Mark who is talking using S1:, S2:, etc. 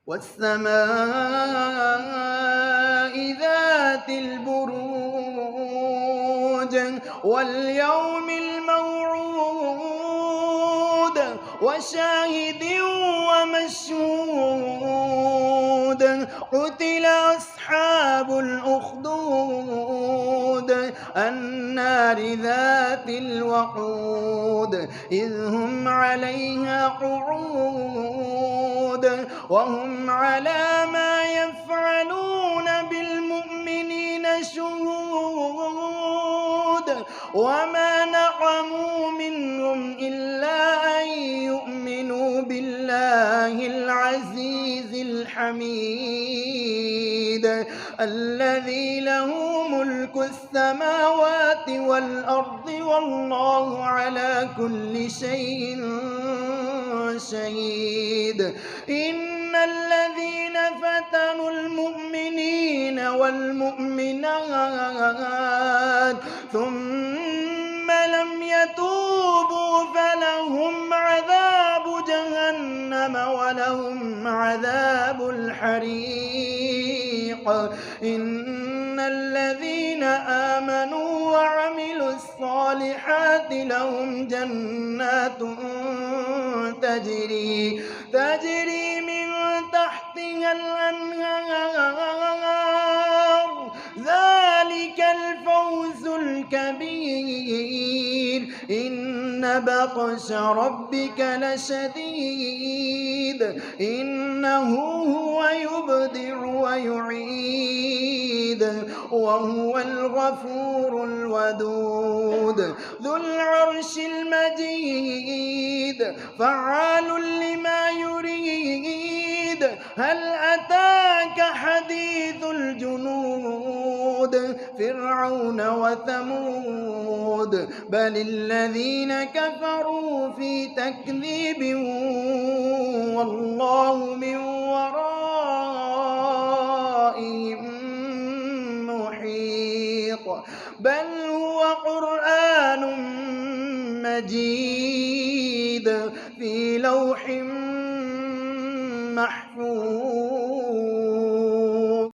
S1: والسماء ذات البروج واليوم الموعود وشاهد ومشهود قتل أصحاب الأخدود النار ذات الوقود إذ هم عليها قعود وهم على ما يفعلون بالمؤمنين شهود وما نقموا منهم إلا أن يؤمنوا بالله العزيز الحميد الذي له ملك السماوات والأرض والله على كل شيء شهيد إن الذين فتنوا المؤمنين والمؤمنات ثم لم يتوبوا فلهم عذاب جهنم ولهم عذاب الحريق إن الذين آمنوا وعملوا الصالحات لهم جنات تجري من تحتها الأنهار ذلك الفوز الكبير إن بطش ربك لشديد إنه هو يبدع ويعيد وهو الغفور الودود ذو العرش المجيد فعال لما يريد هل أتاك حديث الجنود فرعون وثمود بل الذين كفروا في تكذيب والله من ورائهم محيط بل هو قرآن مجيد في لوح محفوظ